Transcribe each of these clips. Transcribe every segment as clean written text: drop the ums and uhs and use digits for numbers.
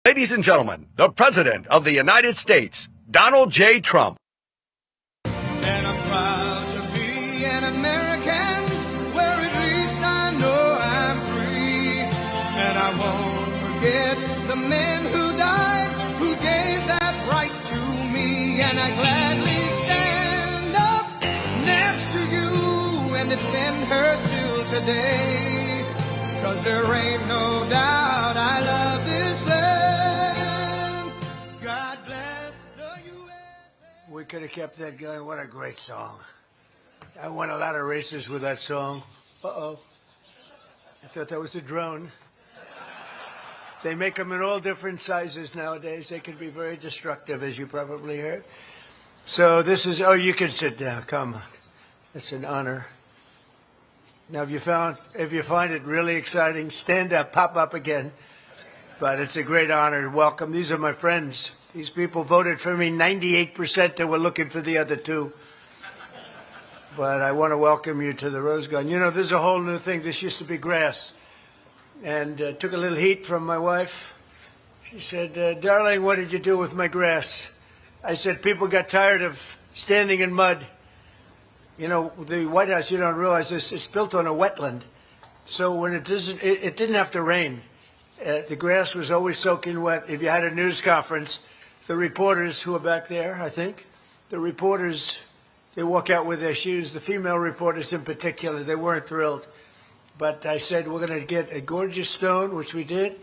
Ladies and gentlemen, the President of the United States, Donald J. Trump. And I'm proud to be an American, where at least I know I'm free. And I won't forget the men who died, who gave that right to me. And I gladly stand up next to you and defend her still today. 'Cause there ain't no doubt I love this land. God bless the USA. We could have kept that going. What a great song. I won a lot of races with that song. Uh-oh. I thought that was a drone. They make them in all different sizes nowadays. They can be very destructive, as you probably heard. So this is, oh, you can sit down. Come on. It's an honor. Now, if you find it really exciting, stand up, pop up again. But it's a great honor to welcome. These are my friends. These people voted for me. 98% that were looking for the other two. But I want to welcome you to the Rose Garden. You know, there's a whole new thing. This used to be grass. And took a little heat from my wife. She said, darling, what did you do with my grass? I said, people got tired of standing in mud. You know, the White House, you don't realize this, it's built on a wetland. So when it didn't have to rain. The grass was always soaking wet. If you had a news conference, the reporters who are back there, I think, the reporters, they walk out with their shoes. The female reporters in particular, they weren't thrilled. But I said, we're going to get a gorgeous stone, which we did,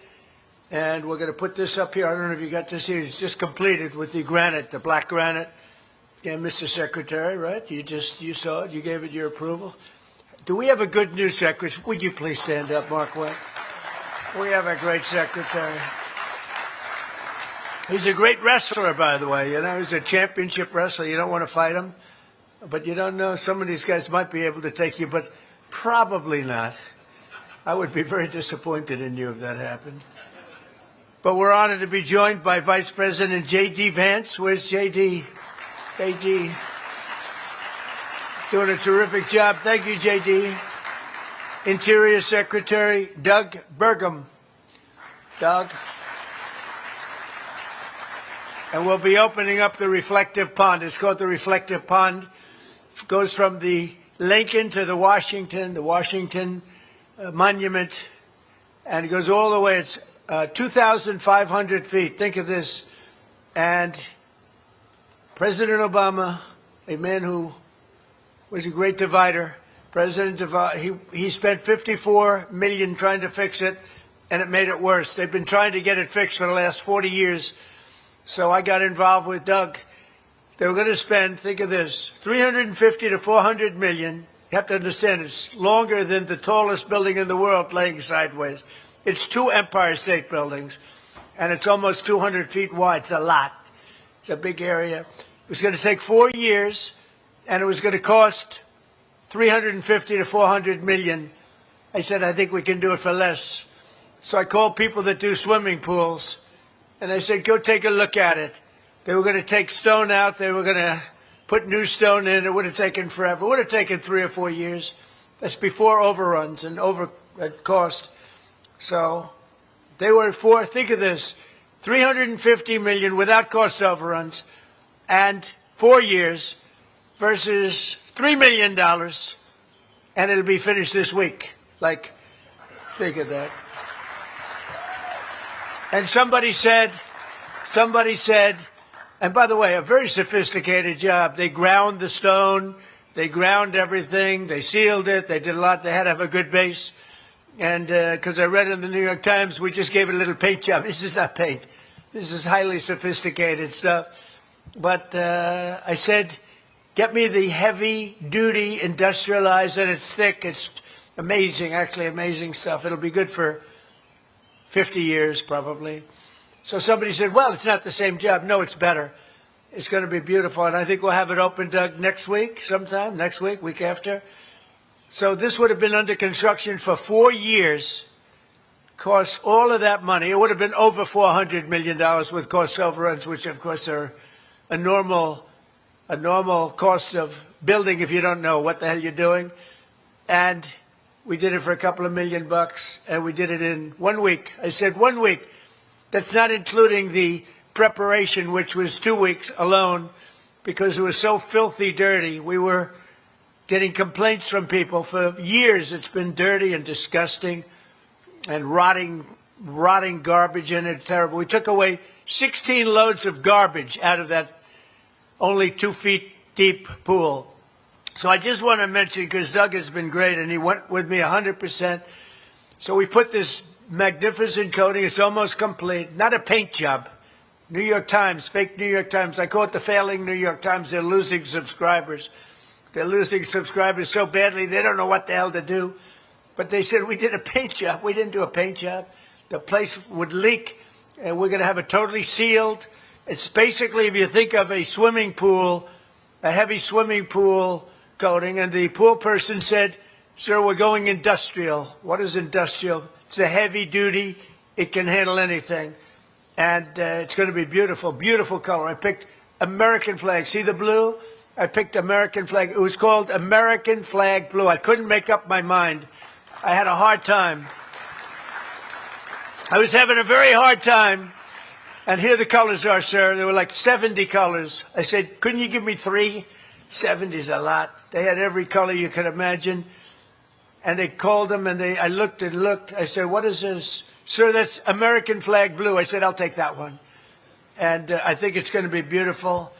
and we're going to put this up here. I don't know if you got this here. It's just completed with the granite, the black granite. Yeah, Mr. Secretary, right? You saw it. You gave it your approval. Do we have a good news secretary? Would you please stand up, Mark Wayne? We have a great secretary. He's a great wrestler, by the way. You know, he's a championship wrestler. You don't want to fight him, but you don't know. Some of these guys might be able to take you, but probably not. I would be very disappointed in you if that happened. But we're honored to be joined by Vice President J.D. Vance. Where's J.D.? J.D. doing a terrific job. Thank you, J.D. Interior Secretary Doug Burgum. Doug. And we'll be opening up the reflective pond. It's called the reflective pond. It goes from the Lincoln to the Washington Monument, and it goes all the way. It's 2,500 feet. Think of this. And President Obama, a man who was a great divider, he spent $54 million trying to fix it, and it made it worse. They've been trying to get it fixed for the last 40 years. So I got involved with Doug. They were going to spend, think of this, $350 to $400 million. You have to understand, it's longer than the tallest building in the world laying sideways. It's 2 Empire State Buildings, and it's almost 200 feet wide. It's a lot. It's a big area. It was going to take 4 years, and it was going to cost $350 to $400 million. I said, I think we can do it for less. So I called people that do swimming pools, and I said, go take a look at it. They were going to take stone out. They were going to put new stone in. It would have taken forever. It would have taken 3 or 4 years. That's before overruns and cost. So they were for, think of this, $350 million without cost overruns and 4 years versus $3 million, and it'll be finished this week. Like, think of that. And somebody said, and by the way, a very sophisticated job. They ground the stone. They ground everything. They sealed it. They did a lot. They had to have a good base. And because I read in the New York Times, we just gave it a little paint job. This is not paint. This is highly sophisticated stuff. But I said, get me the heavy-duty industrialized, and it's thick. It's amazing, actually amazing stuff. It'll be good for 50 years probably. So somebody said, well, it's not the same job. No, it's better. It's going to be beautiful. And I think we'll have it open, Doug, next week sometime, next week, week after. So this would have been under construction for 4 years, cost all of that money. It would have been over $400 million with cost overruns, which, of course, are a normal cost of building if you don't know what the hell you're doing. And we did it for a couple of $1 million, and we did it in 1 week. I said 1 week. That's not including the preparation, which was 2 weeks alone, because it was so filthy dirty. We were getting complaints from people for years. It's been dirty and disgusting and rotting garbage in it. Terrible. We took away 16 loads of garbage out of that only 2 feet deep pool. So I just want to mention, because Doug has been great and he went with me 100%. So we put this magnificent coating. It's almost complete. Not a paint job. New York Times, fake New York Times. I call it the failing New York Times. They're losing subscribers. They're losing subscribers so badly they don't know what the hell to do. But they said, we did a paint job. We didn't do a paint job. The place would leak, and we're going to have it totally sealed. It's basically, if you think of a swimming pool, a heavy swimming pool coating, and the pool person said, sir, we're going industrial. What is industrial? It's a heavy duty. It can handle anything. And it's going to be beautiful, beautiful color. I picked American flag. See the blue? I picked American flag. It was called American Flag Blue. I couldn't make up my mind. I had a hard time. I was having a very hard time. And here the colors are, sir. There were like 70 colors. I said, couldn't you give me 3? 70 is a lot. They had every color you could imagine. And they called them, and I looked and looked. I said, what is this? Sir, that's American Flag Blue. I said, I'll take that one. And I think it's going to be beautiful.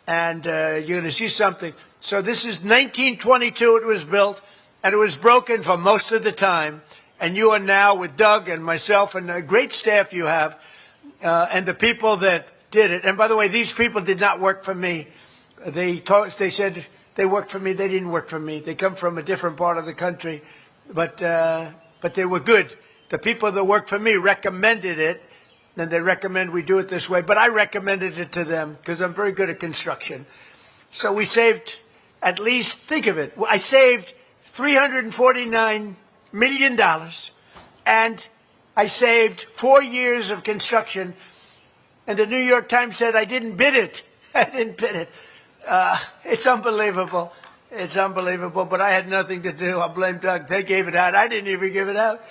And you're going to see something. So this is 1922 it was built, and it was broken for most of the time. And you are now, with Doug and myself and the great staff you have, and the people that did it. And by the way, these people did not work for me. They said they worked for me. They didn't work for me. They come from a different part of the country. But they were good. The people that worked for me recommended it, and they recommend we do it this way. But I recommended it to them because I'm very good at construction. So we saved at least, think of it, I saved $349 million, and I saved 4 years of construction. And the New York Times said I didn't bid it. I didn't bid it. It's unbelievable. It's unbelievable, but I had nothing to do. I blame Doug. They gave it out. I didn't even give it out.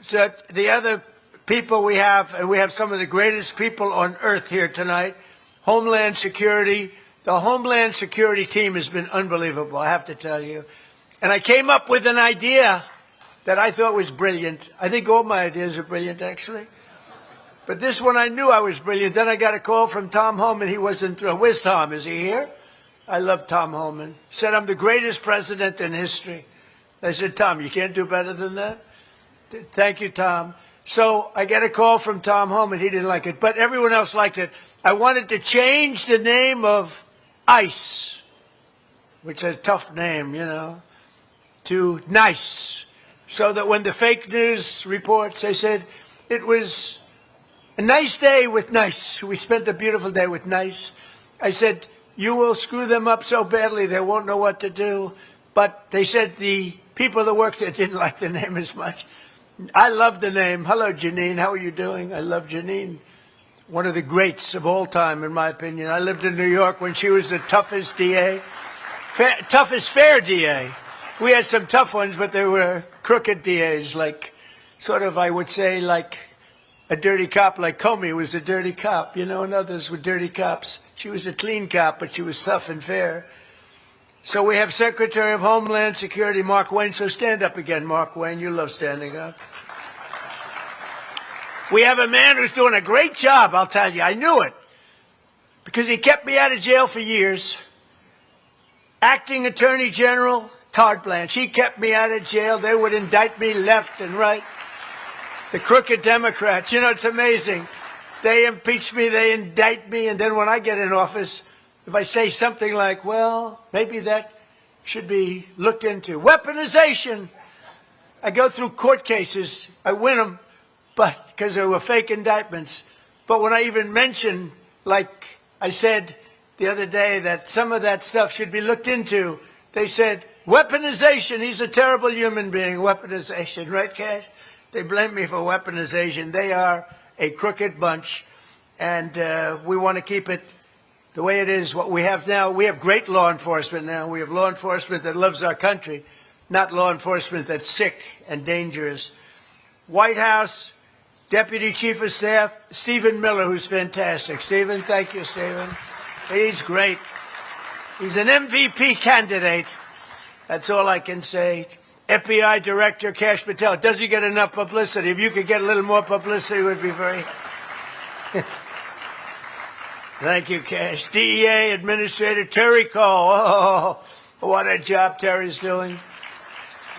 So the other people we have, and we have some of the greatest people on earth here tonight, Homeland Security. The Homeland Security team has been unbelievable, I have to tell you. And I came up with an idea that I thought was brilliant. I think all my ideas are brilliant, actually. But this one I knew I was brilliant. Then I got a call from Tom Homan. He wasn't thrilled. Where's Tom? Is he here? I love Tom Homan. He said, I'm the greatest president in history. I said, Tom, you can't do better than that? Thank you, Tom. So I get a call from Tom Homan. He didn't like it, but everyone else liked it. I wanted to change the name of ICE, which is a tough name, you know, to NICE. So that when the fake news reports, they said it was a nice day with NICE. We spent a beautiful day with NICE. I said, you will screw them up so badly they won't know what to do. But they said the people that worked there didn't like the name as much. I love the name. Hello, Janine. How are you doing? I love Janine. One of the greats of all time, in my opinion. I lived in New York when she was the toughest DA. Toughest fair DA. We had some tough ones, but they were crooked DAs, like sort of, I would say, like a dirty cop, like Comey was a dirty cop, you know, and others were dirty cops. She was a clean cop, but she was tough and fair. So we have Secretary of Homeland Security, Mark Wayne. So stand up again, Mark Wayne. You love standing up. We have a man who's doing a great job, I'll tell you. I knew it because he kept me out of jail for years. Acting Attorney General, Todd Blanche. He kept me out of jail. They would indict me left and right. The crooked Democrats. You know, it's amazing. They impeach me, they indict me, and then when I get in office, if I say something like, well, maybe that should be looked into. Weaponization. I go through court cases. I win them, but because they were fake indictments. But when I even mention, like I said the other day, that some of that stuff should be looked into, they said, weaponization. He's a terrible human being. Weaponization, right, Cash? They blame me for weaponization. They are a crooked bunch, and we want to keep it the way it is. What we have now, we have great law enforcement now. We have law enforcement that loves our country, not law enforcement that's sick and dangerous. White House, Deputy Chief of Staff, Stephen Miller, who's fantastic. Stephen, thank you, Stephen. He's great. He's an MVP candidate. That's all I can say. FBI Director Kash Patel. Does he get enough publicity? If you could get a little more publicity, it would be very... Thank you, Kash. DEA Administrator Terry Cole. Oh, what a job Terry's doing.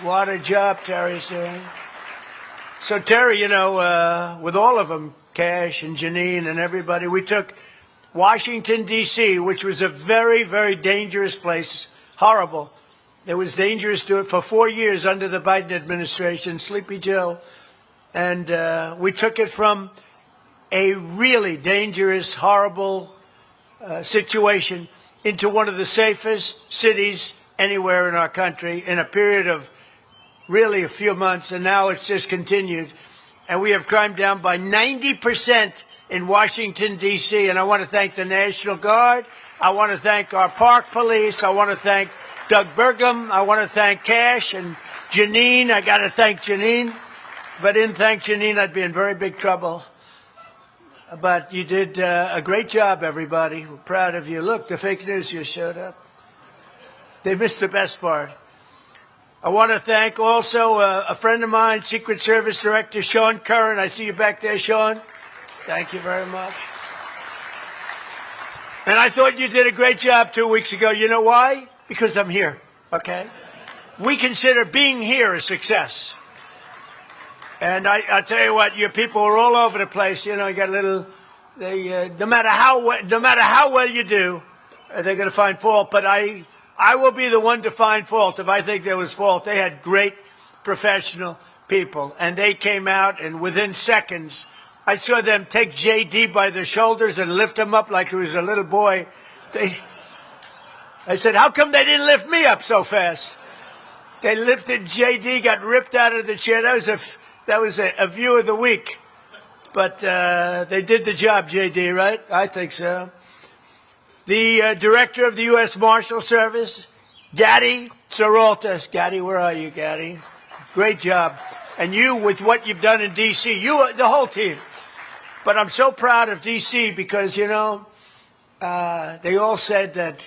What a job Terry's doing. So, Terry, you know, with all of them, Kash and Janine and everybody, we took Washington, D.C., which was a very, very dangerous place. Horrible. It was dangerous to it for 4 years under the Biden administration, Sleepy Joe. And we took it from a really dangerous, horrible situation into one of the safest cities anywhere in our country in a period of really a few months, and now it's just continued. And we have crime down by 90% in Washington, D.C., and I want to thank the National Guard. I want to thank our park police. I want to thank Doug Burgum. I want to thank Kash and Janine. I got to thank Janine. If I didn't thank Janine, I'd be in very big trouble. But you did a great job, everybody. We're proud of you. Look, the fake news, you showed up. They missed the best part. I want to thank also a friend of mine, Secret Service Director Sean Curran. I see you back there, Sean. Thank you very much. And I thought you did a great job 2 weeks ago. You know why? Because I'm here, okay? We consider being here a success. And I tell you what, your people are all over the place. You know, you got a little, no matter how well you do, they're going to find fault. But I will be the one to find fault if I think there was fault. They had great professional people, and they came out, and within seconds, I saw them take J.D. by the shoulders and lift him up like he was a little boy. I said, how come they didn't lift me up so fast? They lifted J.D., got ripped out of the chair. That was a view of the week. But they did the job, J.D., right? I think so. The director of the U.S. Marshal Service, Gatti Saralta. Gatti, where are you, Gatti? Great job. And you, with what you've done in D.C., you, the whole team. But I'm so proud of D.C. because, you know, they all said that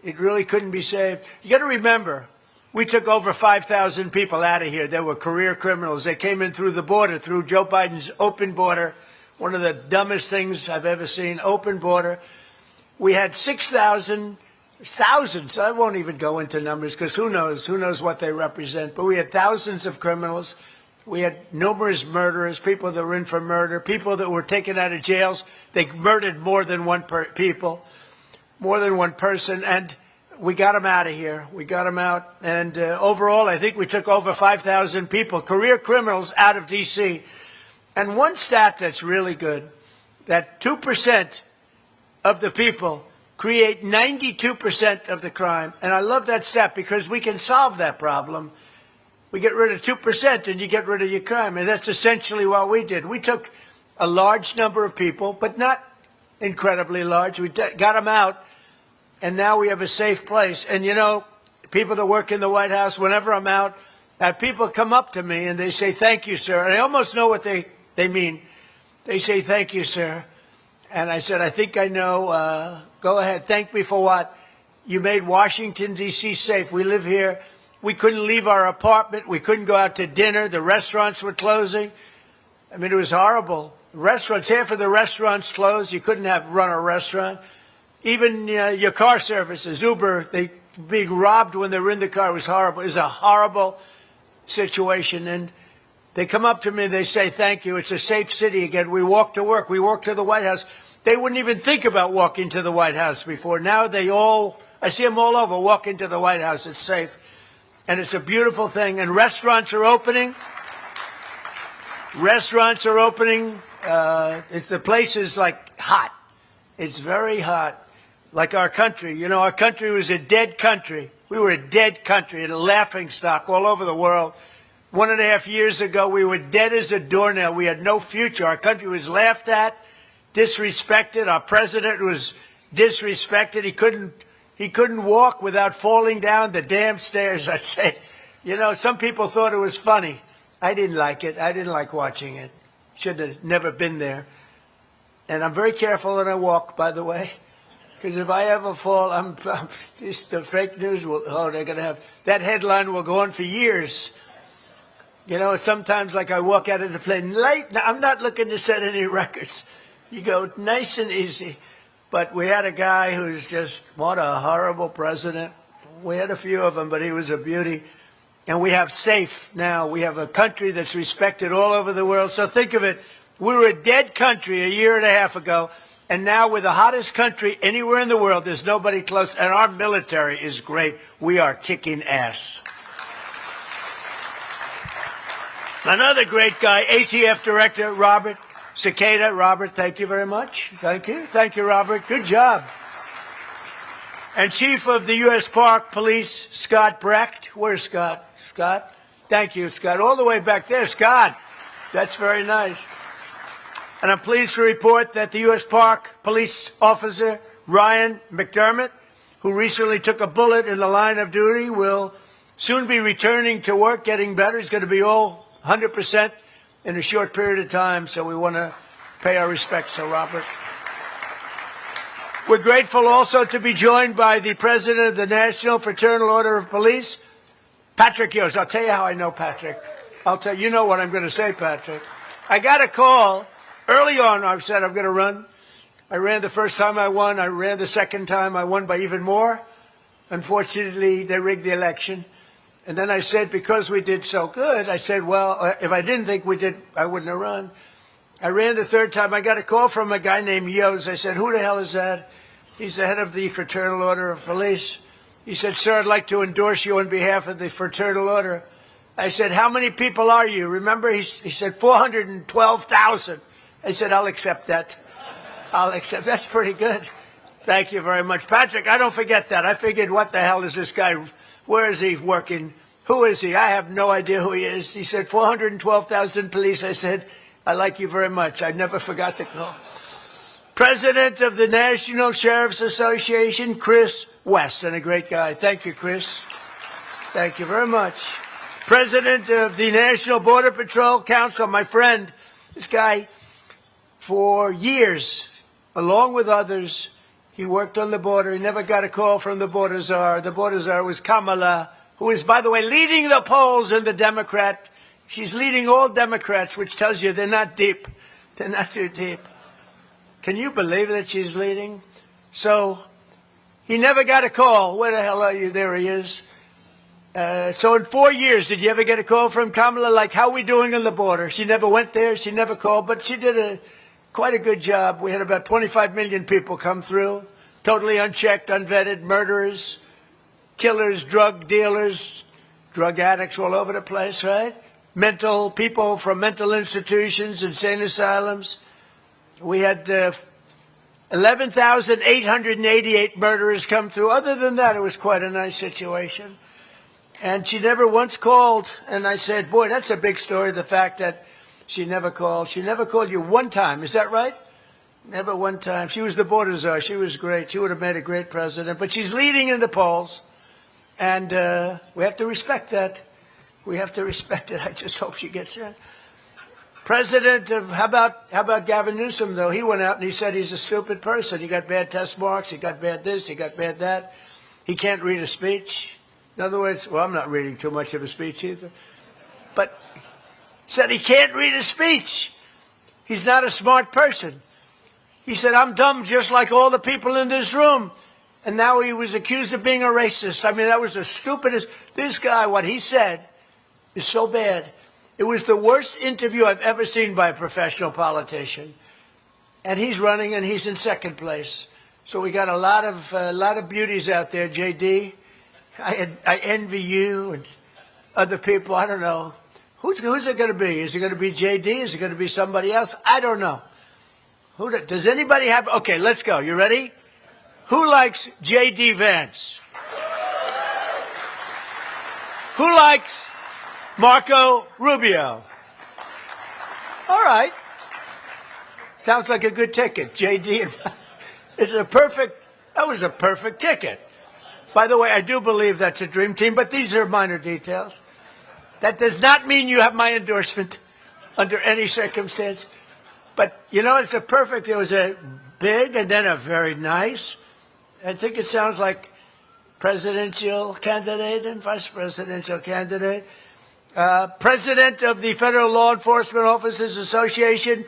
it really couldn't be saved. You got to remember, we took over 5,000 people out of here. They were career criminals. They came in through the border, through Joe Biden's open border. One of the dumbest things I've ever seen, open border. We had 6,000, thousands. I won't even go into numbers because who knows what they represent. But we had thousands of criminals. We had numerous murderers, people that were in for murder, people that were taken out of jails. They murdered more than one person, and we got them out of here. We got them out, and overall, I think we took over 5,000 people, career criminals, out of D.C. And one stat that's really good, that 2% of the people create 92% of the crime. And I love that stat because we can solve that problem. We get rid of 2% and you get rid of your crime. And that's essentially what we did. We took a large number of people, but not incredibly large. We got them out, and now we have a safe place. And, you know, people that work in the White House, whenever I'm out, people come up to me and they say, thank you, sir. And I almost know what they mean. They say, thank you, sir. And I said, I think I know. Go ahead. Thank me for what? You made Washington, D.C. safe. We live here. We couldn't leave our apartment. We couldn't go out to dinner. The restaurants were closing. I mean, it was horrible. Restaurants, half of the restaurants closed. You couldn't run a restaurant. Even your car services, Uber, they being robbed when they were in the car. It was horrible. It was a horrible situation. And they come up to me and they say, thank you. It's a safe city again. We walk to work. We walk to the White House. They wouldn't even think about walking to the White House before. Now I see them all over walking to the White House. It's safe. And it's a beautiful thing. And restaurants are opening. Restaurants are opening. The place is like hot. It's very hot. Like our country. You know, our country was a dead country. We were a dead country, a laughing stock all over the world. 1.5 years ago, we were dead as a doornail. We had no future. Our country was laughed at, disrespected. Our president was disrespected. He couldn't walk without falling down the damn stairs. I said, you know, some people thought it was funny. I didn't like it. I didn't like watching it. should have never been there. And I'm very careful when I walk, by the way, because if I ever fall, I'm just, the fake news will, they're going to have, that headline will go on for years. You know, sometimes like I walk out of the plane late. Now, I'm not looking to set any records. You go nice and easy. But we had a guy who's just, what a horrible president. We had a few of them, but he was a beauty. And we have safe now. We have a country that's respected all over the world. So think of it. We were a dead country a year and a half ago. And now we're the hottest country anywhere in the world. There's nobody close. And our military is great. We are kicking ass. Another great guy, ATF Director Robert Cicada. Robert, thank you very much. Thank you. Thank you, Robert. Good job. And Chief of the U.S. Park Police, Scott Brecht. Where's Scott? Scott? Thank you, Scott. All the way back there, Scott. That's very nice. And I'm pleased to report that the U.S. Park Police Officer, Ryan McDermott, who recently took a bullet in the line of duty, will soon be returning to work, getting better. He's going to be all 100% in a short period of time, so we want to pay our respects to Robert. We're grateful also to be joined by the President of the National Fraternal Order of Police, Patrick Yost. I'll tell you how I know Patrick. You know what I'm going to say, Patrick. I got a call early on. I said I'm going to run. I ran the first time I won. I ran the second time. I won by even more. Unfortunately, they rigged the election. And then I said, because we did so good, I said, well, if I didn't think we did, I wouldn't have run. I ran the third time. I got a call from a guy named Yost. I said, who the hell is that? He's the head of the Fraternal Order of Police. He said, sir, I'd like to endorse you on behalf of the Fraternal Order. I said, how many people are you? Remember, he said, 412,000. I said, I'll accept that. I'll accept. That's pretty good. Thank you very much. Patrick, I don't forget that. I figured, what the hell is this guy? Where is he working? Who is he? I have no idea who he is. He said, 412,000 police. I said, I like you very much. I never forgot the call. President of the National Sheriff's Association, Chris West, and a great guy. Thank you, Chris. Thank you very much. President of the National Border Patrol Council, my friend, this guy, for years, along with others, he worked on the border. He never got a call from the border czar. The border czar was Kamala, who is, by the way, leading the polls in the Democrat. She's leading all Democrats, which tells you they're not deep. They're not too deep. Can you believe that she's leading? So he never got a call. Where the hell are you? There he is. So in 4 years, did you ever get a call from Kamala? Like, how are we doing on the border? She never went there. She never called. But she did quite a good job. We had about 25 million people come through, totally unchecked, unvetted, murderers, killers, drug dealers, drug addicts all over the place, right? Mental people from mental institutions, insane asylums. We had 11,888 murderers come through. Other than that, it was quite a nice situation. And she never once called. And I said, boy, that's a big story, the fact that she never called. She never called you one time. Is that right? Never one time. She was the border czar. She was great. She would have made a great president. But she's leading in the polls. And we have to respect that. We have to respect it. I just hope she gets in. President of, how about Gavin Newsom, though? He went out and he said he's a stupid person. He got bad test marks. He got bad this. He got bad that. He can't read a speech. In other words, well, I'm not reading too much of a speech either. But said he can't read a speech. He's not a smart person. He said, I'm dumb just like all the people in this room. And now he was accused of being a racist. I mean, that was the stupidest. This guy, what he said is so bad. It was the worst interview I've ever seen by a professional politician. And he's running and he's in second place. So we got a lot of beauties out there, JD. I envy you and other people. I don't know. Who's it going to be? Is it going to be JD? Is it going to be somebody else? I don't know. Does anybody have? Okay, let's go. You ready? Who likes JD Vance? Who likes Marco Rubio? All right. Sounds like a good ticket. JD. That was a perfect ticket. By the way, I do believe that's a dream team, but these are minor details. That does not mean you have my endorsement. under any circumstance. But, you know, it's a perfect, there was a big and then a very nice. I think it sounds like presidential candidate and vice presidential candidate. President of the Federal Law Enforcement Officers Association,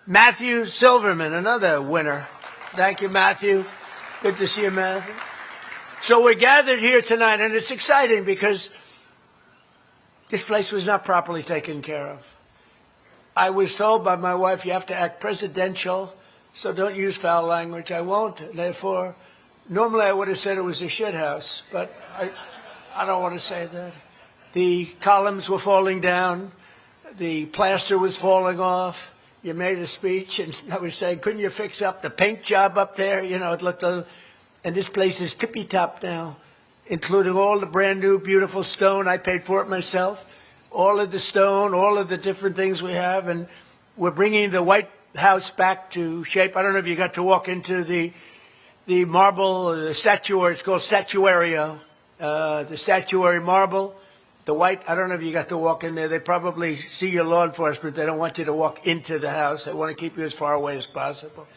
Matthew Silverman, another winner. Thank you, Matthew. Good to see you, Matthew. So we're gathered here tonight, and it's exciting because this place was not properly taken care of. I was told by my wife, you have to act presidential, so don't use foul language. I won't. Therefore, normally I would have said it was a shit house, but I don't want to say that. The columns were falling down. The plaster was falling off. You made a speech, and I was saying, couldn't you fix up the paint job up there? You know, it looked a... And this place is tippy-top now, including all the brand-new, beautiful stone. I paid for it myself. All of the stone, all of the different things we have. And we're bringing the White House back to shape. I don't know if you got to walk into the marble, the statuary. It's called Statuario. The statuary marble. The white, I don't know if you got to walk in there. They probably see your law enforcement. They don't want you to walk into the house. They want to keep you as far away as possible.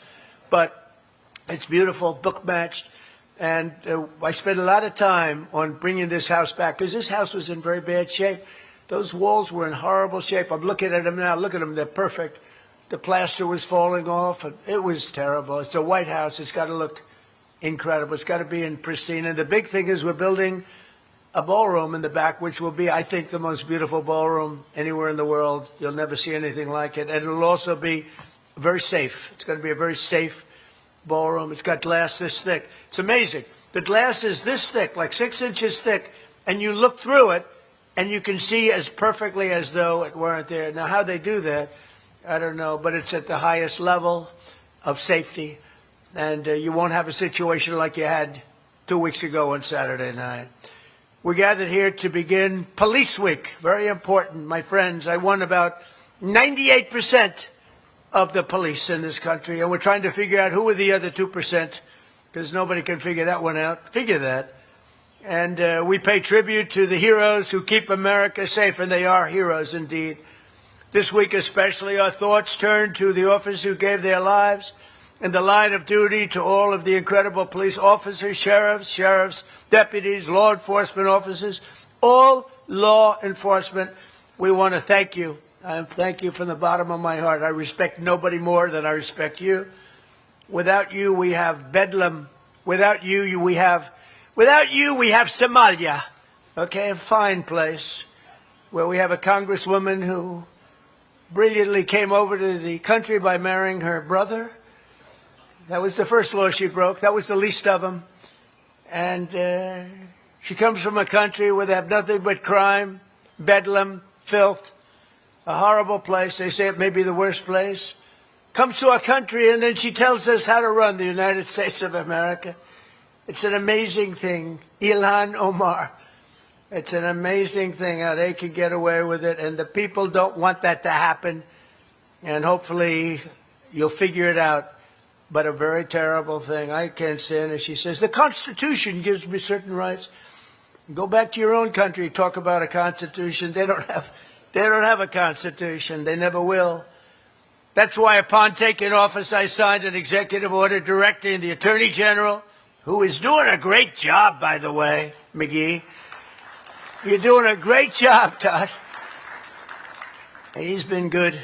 But it's beautiful, book matched. And I spent a lot of time on bringing this house back because this house was in very bad shape. Those walls were in horrible shape. I'm looking at them now. Look at them. They're perfect. The plaster was falling off. It was terrible. It's a White House. It's got to look incredible. It's got to be in pristine. And the big thing is we're building a ballroom in the back, which will be, I think, the most beautiful ballroom anywhere in the world. You'll never see anything like it. And it'll also be very safe. It's going to be a very safe ballroom. It's got glass this thick. It's amazing. The glass is this thick, like 6 inches thick, and you look through it, and you can see as perfectly as though it weren't there. Now, how they do that, I don't know, but it's at the highest level of safety, and you won't have a situation like you had 2 weeks ago on Saturday night. We're gathered here to begin Police Week. Very important, my friends. I won about 98% of the police in this country, and we're trying to figure out who are the other 2%, because nobody can figure that one out. Figure that. And we pay tribute to the heroes who keep America safe, and they are heroes indeed. This week especially, our thoughts turn to the officers who gave their lives in the line of duty, to all of the incredible police officers, sheriffs, deputies, law enforcement officers, all law enforcement. We want to thank you. I thank you from the bottom of my heart. I respect nobody more than I respect you. Without you, we have Bedlam. Without you, we have Somalia. Okay, a fine place where we have a congresswoman who brilliantly came over to the country by marrying her brother. That was the first law she broke. That was the least of them. And she comes from a country where they have nothing but crime, bedlam, filth, a horrible place. They say it may be the worst place. Comes to our country, and then she tells us how to run the United States of America. It's an amazing thing. Ilhan Omar. It's an amazing thing how they can get away with it, and the people don't want that to happen. And hopefully you'll figure it out. But a very terrible thing. I can't stand it. She says, the Constitution gives me certain rights. Go back to your own country, talk about a Constitution. They don't have a Constitution. They never will. That's why upon taking office, I signed an executive order directing the Attorney General, who is doing a great job, by the way, McGee. You're doing a great job, Todd. He's been good.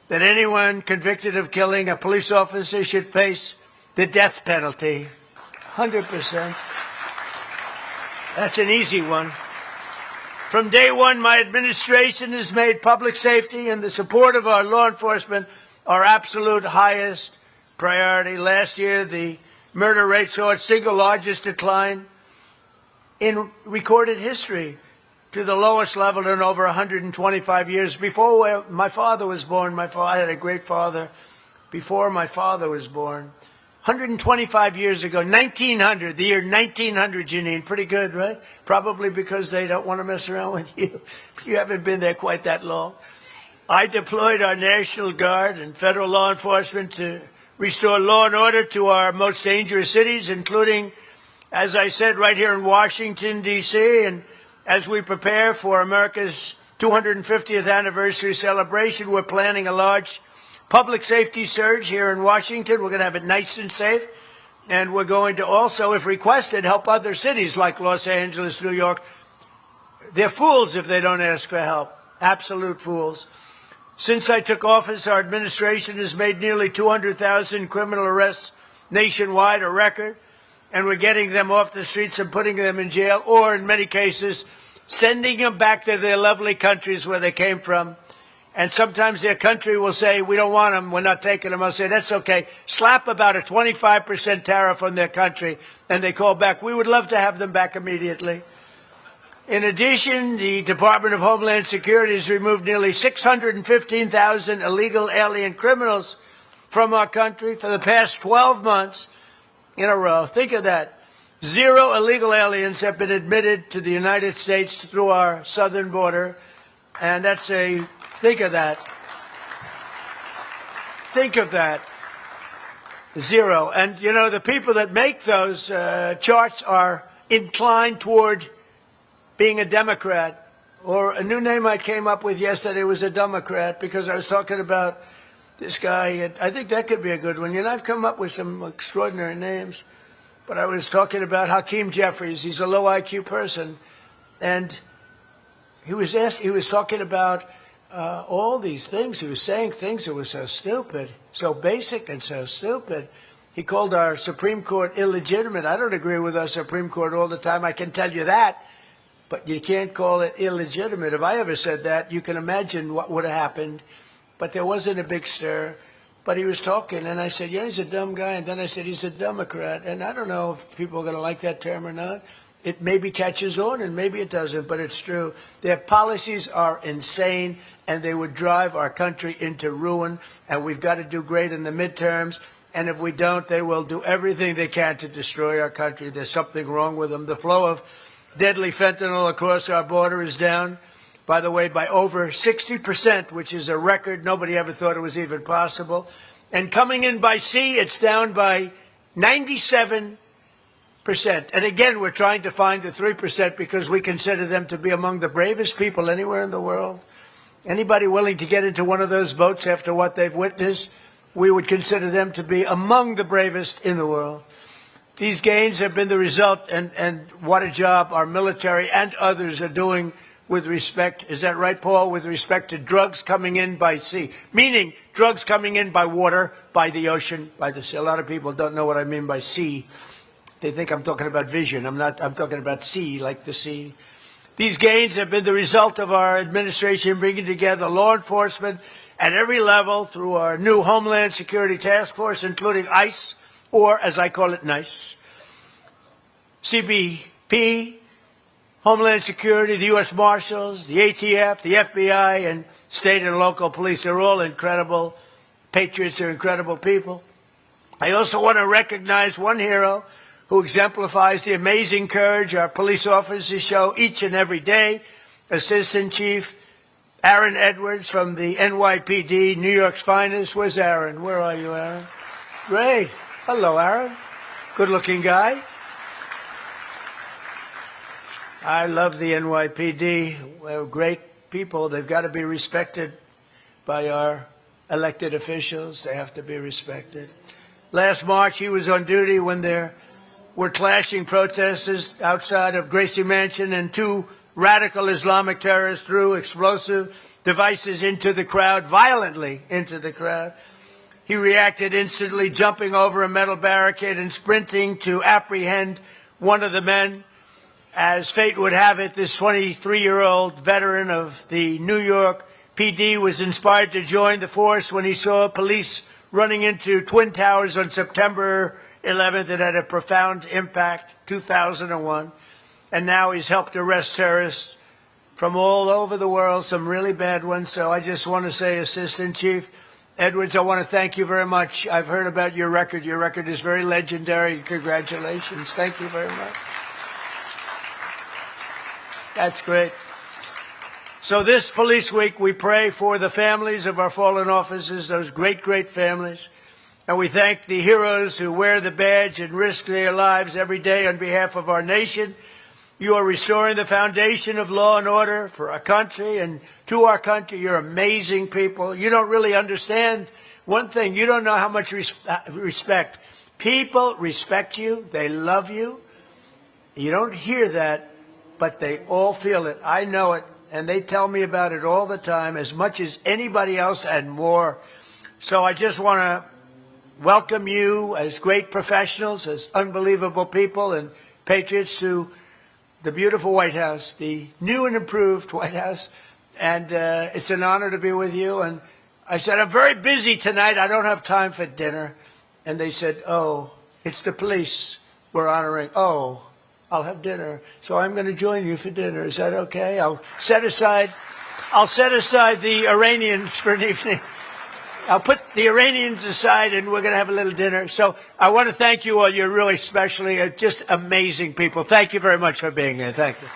That anyone convicted of killing a police officer should face the death penalty. 100%. That's an easy one. From day one, my administration has made public safety and the support of our law enforcement our absolute highest priority. Last year, the murder rate saw its single largest decline in recorded history, to the lowest level in over 125 years. Before my father was born, I had a great father before my father was born. 125 years ago, 1900, the year 1900, Janine. Pretty good, right? Probably because they don't want to mess around with you. You haven't been there quite that long. I deployed our National Guard and federal law enforcement to restore law and order to our most dangerous cities, including, as I said, right here in Washington, D.C., and as we prepare for America's 250th anniversary celebration. We're planning a large public safety surge here in Washington. We're going to have it nice and safe. And we're going to also, if requested, help other cities like Los Angeles, New York. They're fools if they don't ask for help. Absolute fools. Since I took office, our administration has made nearly 200,000 criminal arrests nationwide, a record. And we're getting them off the streets and putting them in jail, or in many cases, sending them back to their lovely countries where they came from. And sometimes their country will say, we don't want them, we're not taking them. I'll say, that's okay. Slap about a 25% tariff on their country, and they call back. We would love to have them back immediately. In addition, the Department of Homeland Security has removed nearly 615,000 illegal alien criminals from our country for the past 12 months in a row. Think of that. 0 illegal aliens have been admitted to the United States through our southern border, and that's a... Think of that. Think of that. 0. And, you know, the people that make those charts are inclined toward being a Democrat. Or a new name I came up with yesterday was a Democrat, because I was talking about this guy. I think that could be a good one. You know, I've come up with some extraordinary names. But I was talking about Hakeem Jeffries. He's a low IQ person. And he was talking about all these things. He was saying things that were so stupid, so basic and so stupid. He called our Supreme Court illegitimate. I don't agree with our Supreme Court all the time, I can tell you that. But you can't call it illegitimate. If I ever said that, you can imagine what would have happened. But there wasn't a big stir. But he was talking, and I said, yeah, he's a dumb guy. And then I said, he's a Democrat. And I don't know if people are going to like that term or not. It maybe catches on, and maybe it doesn't, but it's true. Their policies are insane, and they would drive our country into ruin. And we've got to do great in the midterms. And if we don't, they will do everything they can to destroy our country. There's something wrong with them. The flow of deadly fentanyl across our border is down, by the way, by over 60%, which is a record. Nobody ever thought it was even possible. And coming in by sea, it's down by 97%. And again, we're trying to find the 3% because we consider them to be among the bravest people anywhere in the world. Anybody willing to get into one of those boats after what they've witnessed, we would consider them to be among the bravest in the world. These gains have been the result, and what a job our military and others are doing with respect, is that right, Paul, with respect to drugs coming in by sea, meaning drugs coming in by water, by the ocean, by the sea. A lot of people don't know what I mean by sea. They think I'm talking about vision. I'm talking about sea, like the sea. These gains have been the result of our administration bringing together law enforcement at every level through our new Homeland Security Task Force, including ICE, or as I call it, NICE, CBP, Homeland Security, the U.S. Marshals, the ATF, the FBI, and state and local police. They're all incredible patriots. They're incredible people. I also want to recognize one hero who exemplifies the amazing courage our police officers show each and every day, Assistant Chief Aaron Edwards from the NYPD, New York's finest. Where's Aaron? Where are you, Aaron? Great. Hello, Aaron. Good-looking guy. I love the NYPD. They're great people. They've got to be respected by our elected officials. They have to be respected. Last March, he was on duty when there were clashing protesters outside of Gracie Mansion, and 2 radical Islamic terrorists threw explosive devices into the crowd, violently into the crowd. He reacted instantly, jumping over a metal barricade and sprinting to apprehend one of the men. As fate would have it, this 23-year-old veteran of the New York PD was inspired to join the force when he saw police running into Twin Towers on September 11th. It had a profound impact, 2001. And now he's helped arrest terrorists from all over the world, some really bad ones. So I just want to say, Assistant Chief Edwards, I want to thank you very much. I've heard about your record. Your record is very legendary. Congratulations. Thank you very much. That's great. So this Police Week, we pray for the families of our fallen officers, those great, great families. And we thank the heroes who wear the badge and risk their lives every day on behalf of our nation. You are restoring the foundation of law and order for our country and to our country. You're amazing people. You don't really understand one thing. You don't know how much respect. People respect you. They love you. You don't hear that, but they all feel it. I know it, and they tell me about it all the time, as much as anybody else and more. So I just want to welcome you as great professionals, as unbelievable people and patriots to the beautiful White House, the new and improved White House. And it's an honor to be with you. And I said, I'm very busy tonight. I don't have time for dinner. And they said, oh, it's the police we're honoring. Oh, I'll have dinner. So I'm going to join you for dinner. Is that okay? I'll set aside the Iranians for an evening. I'll put the Iranians aside, and we're going to have a little dinner. So I want to thank you all. You're really specially just amazing people. Thank you very much for being here. Thank you.